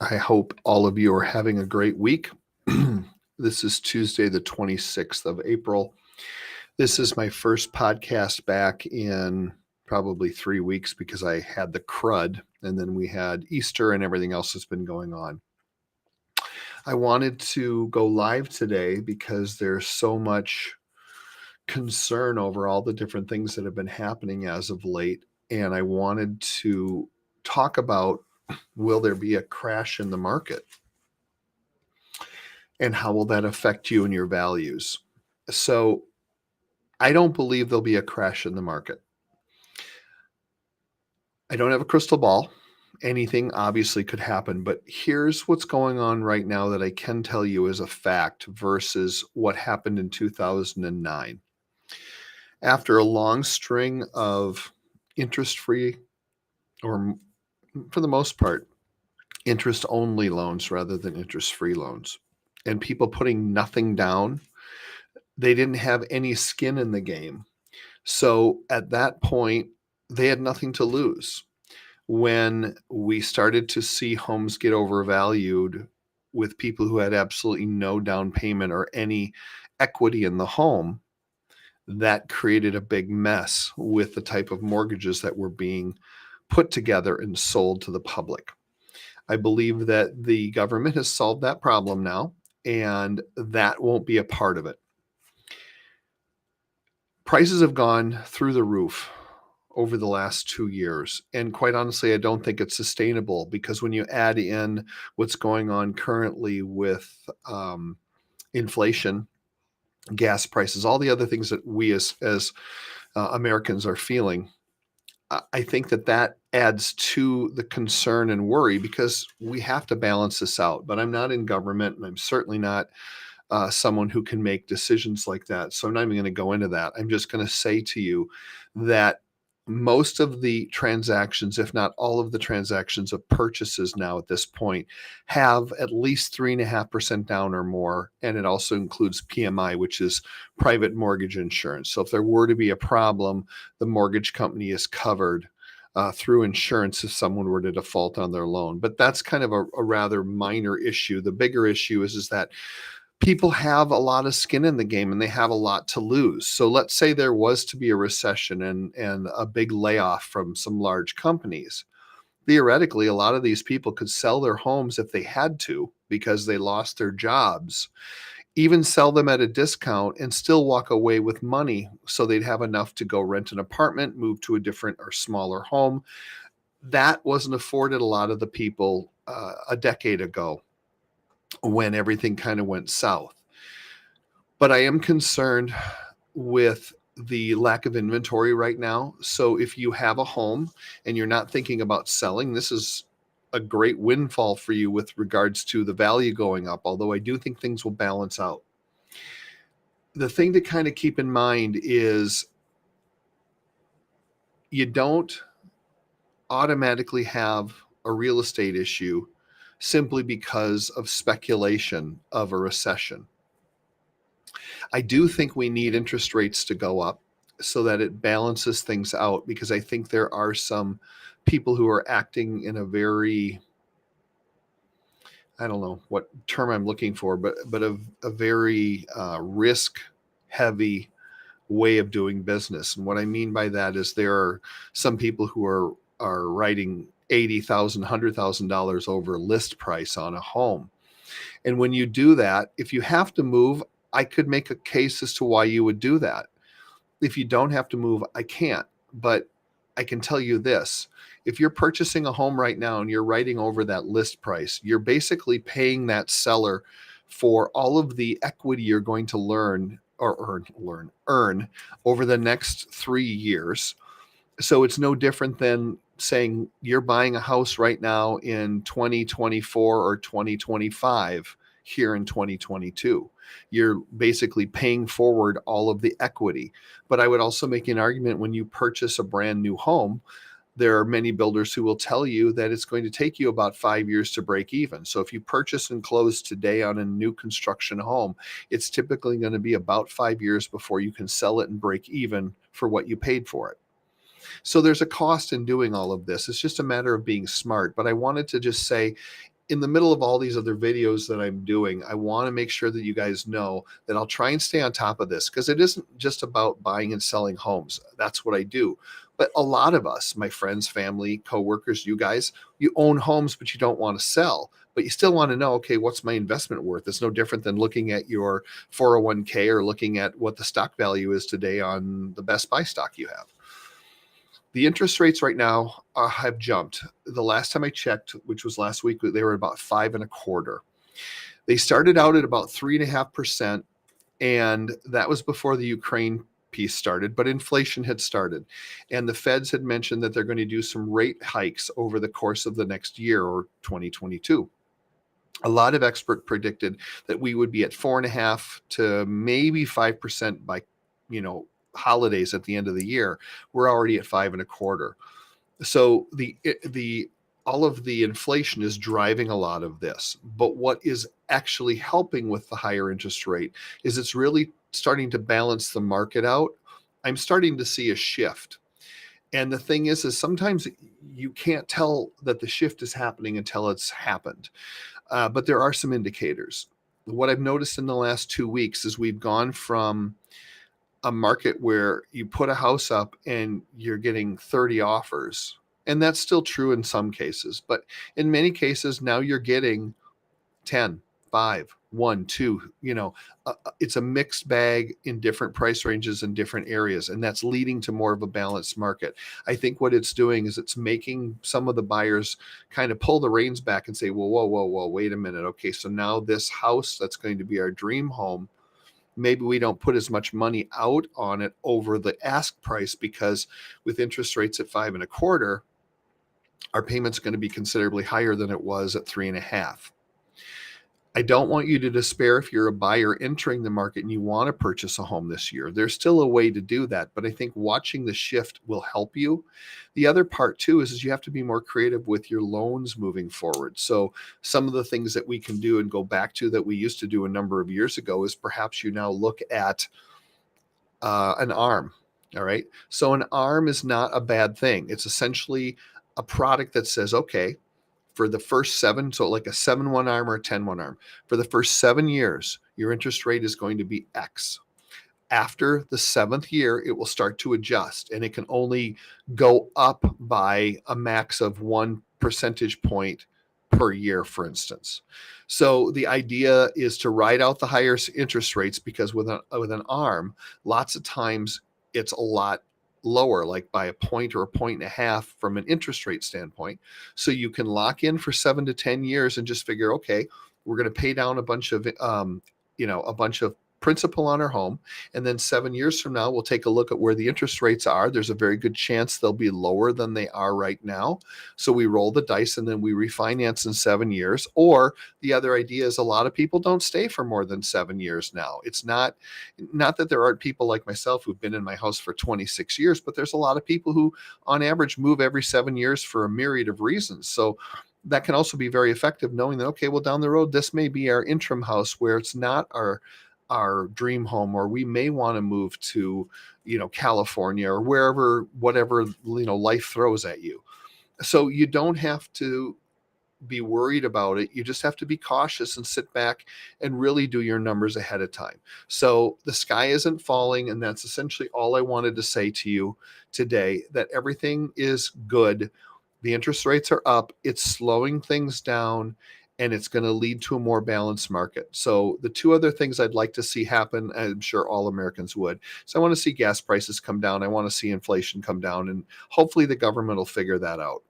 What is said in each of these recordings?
I hope all of you are having a great week. This is Tuesday, the 26th of April. This is my first podcast back in probably 3 weeks because I had the crud and then we had Easter and everything else that's been going on. I wanted to go live today because there's so much concern over all the different things that have been happening as of late. And I wanted to talk about, will there be a crash in the market? And how will that affect you and your values? So I don't believe there'll be a crash in the market. I don't have a crystal ball. Anything obviously could happen, but here's what's going on right now that I can tell you is a fact versus what happened in 2009. After a long string of interest-free, or for the most part, interest-only loans rather than interest-free loans, and people putting nothing down, they didn't have any skin in the game. So at that point, they had nothing to lose. When we started to see homes get overvalued with people who had absolutely no down payment or any equity in the home, that created a big mess with the type of mortgages that were being put together and sold to the public. I believe that the government has solved that problem now, and that won't be a part of it. Prices have gone through the roof over the last 2 years. And quite honestly, I don't think it's sustainable because when you add in what's going on currently with inflation, gas prices, all the other things that we as Americans are feeling, I think that adds to the concern and worry because we have to balance this out. But I'm not in government, and I'm certainly not someone who can make decisions like that. So I'm not even going to go into that. I'm just going to say to you that most of the transactions, if not all of the transactions of purchases now at this point, have at least 3.5% down or more. And it also includes PMI, which is private mortgage insurance. So if there were to be a problem, the mortgage company is covered through insurance if someone were to default on their loan. But that's kind of a rather minor issue. The bigger issue is that people have a lot of skin in the game and they have a lot to lose. So let's say there was to be a recession and a big layoff from some large companies. Theoretically, a lot of these people could sell their homes if they had to because they lost their jobs, even sell them at a discount and still walk away with money so they'd have enough to go rent an apartment, move to a different or smaller home. That wasn't afforded a lot of the people a decade ago when everything kind of went south. But I am concerned with the lack of inventory right now. So if you have a home and you're not thinking about selling, this is a great windfall for you with regards to the value going up, although I do think things will balance out. The thing to kind of keep in mind is you don't automatically have a real estate issue simply because of speculation of a recession. I do think we need interest rates to go up so that it balances things out, because I think there are some people who are acting in a very, I don't know what term I'm looking for, but a very risk heavy way of doing business. And what I mean by that is there are some people who are writing $80,000, $100,000 over list price on a home. And when you do that, if you have to move, I could make a case as to why you would do that. If you don't have to move, I can't. But I can tell you this. If you're purchasing a home right now and you're writing over that list price, you're basically paying that seller for all of the equity you're going to earn over the next 3 years. So it's no different than saying you're buying a house right now in 2024 or 2025 here in 2022. You're basically paying forward all of the equity. But I would also make an argument when you purchase a brand new home, there are many builders who will tell you that it's going to take you about 5 years to break even. So if you purchase and close today on a new construction home, it's typically going to be about 5 years before you can sell it and break even for what you paid for it. So there's a cost in doing all of this. It's just a matter of being smart. But I wanted to just say, in the middle of all these other videos that I'm doing, I want to make sure that you guys know that I'll try and stay on top of this, because it isn't just about buying and selling homes. That's what I do. But a lot of us, my friends, family, coworkers, you guys, you own homes, but you don't want to sell. But you still want to know, okay, what's my investment worth? It's no different than looking at your 401k or looking at what the stock value is today on the Best Buy stock you have. The interest rates right now have jumped. The last time I checked, which was last week, they were about 5.25. They started out at about 3.5%, and that was before the Ukraine piece started, but inflation had started. And the Feds had mentioned that they're going to do some rate hikes over the course of the next year, or 2022. A lot of experts predicted that we would be at 4.5 to maybe 5% by, holidays at the end of the year. We're already at 5.25. So the all of the inflation is driving a lot of this. But what is actually helping with the higher interest rate is it's really starting to balance the market out. I'm starting to see a shift. And the thing is sometimes you can't tell that the shift is happening until it's happened. But there are some indicators. What I've noticed in the last 2 weeks is we've gone from a market where you put a house up and you're getting 30 offers. And that's still true in some cases. But in many cases, now you're getting 10, 5, 1, 2. It's a mixed bag in different price ranges in different areas. And that's leading to more of a balanced market. I think what it's doing is it's making some of the buyers kind of pull the reins back and say, well, whoa, wait a minute. Okay, so now this house that's going to be our dream home, maybe we don't put as much money out on it over the ask price, because with interest rates at 5.25, our payment's going to be considerably higher than it was at 3.5. I don't want you to despair if you're a buyer entering the market and you want to purchase a home this year. There's still a way to do that, but I think watching the shift will help you. The other part too is you have to be more creative with your loans moving forward. So some of the things that we can do and go back to that we used to do a number of years ago is perhaps you now look at an ARM. All right. So an ARM is not a bad thing. It's essentially a product that says, okay, for the first 7, so like a 7-1 arm or a 10-1 arm, for the first 7 years, your interest rate is going to be X. After the 7th year, it will start to adjust, and it can only go up by a max of 1 percentage point per year, for instance. So the idea is to ride out the higher interest rates, because with an ARM, lots of times it's a lot lower, like by a point or a point and a half from an interest rate standpoint. So you can lock in for 7 to 10 years and just figure, okay, we're going to pay down a bunch of principal on our home. And then 7 years from now, we'll take a look at where the interest rates are. There's a very good chance they'll be lower than they are right now. So we roll the dice and then we refinance in 7 years. Or the other idea is a lot of people don't stay for more than 7 years now. It's not that there aren't people like myself who've been in my house for 26 years, but there's a lot of people who on average move every 7 years for a myriad of reasons. So that can also be very effective, knowing that, okay, well, down the road, this may be our interim house where it's not our dream home, or we may want to move to, California or wherever, whatever, life throws at you. So you don't have to be worried about it. You just have to be cautious and sit back and really do your numbers ahead of time. So the sky isn't falling. And that's essentially all I wanted to say to you today, that everything is good. The interest rates are up. It's slowing things down, and it's going to lead to a more balanced market. So the two other things I'd like to see happen, I'm sure all Americans would. So I want to see gas prices come down. I want to see inflation come down, and hopefully the government will figure that out.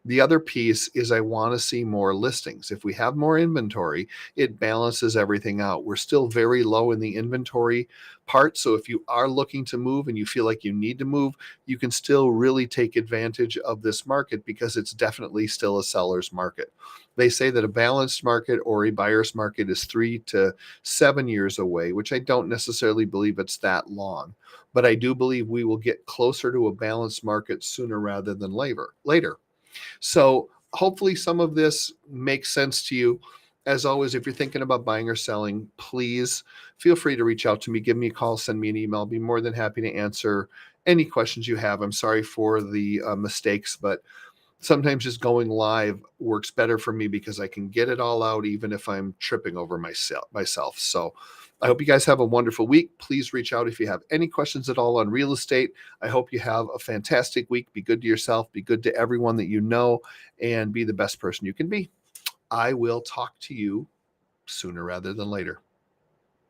The other piece is I want to see more listings. If we have more inventory, it balances everything out. We're still very low in the inventory part. So if you are looking to move and you feel like you need to move, you can still really take advantage of this market, because it's definitely still a seller's market. They say that a balanced market or a buyer's market is 3 to 7 years away, which I don't necessarily believe it's that long. But I do believe we will get closer to a balanced market sooner rather than later. So hopefully some of this makes sense to you. As always, if you're thinking about buying or selling, please feel free to reach out to me. Give me a call, send me an email. I'll be more than happy to answer any questions you have. I'm sorry for the mistakes, but sometimes just going live works better for me because I can get it all out, even if I'm tripping over myself. So I hope you guys have a wonderful week. Please reach out if you have any questions at all on real estate. I hope you have a fantastic week. Be good to yourself, be good to everyone that you know, and be the best person you can be. I will talk to you sooner rather than later.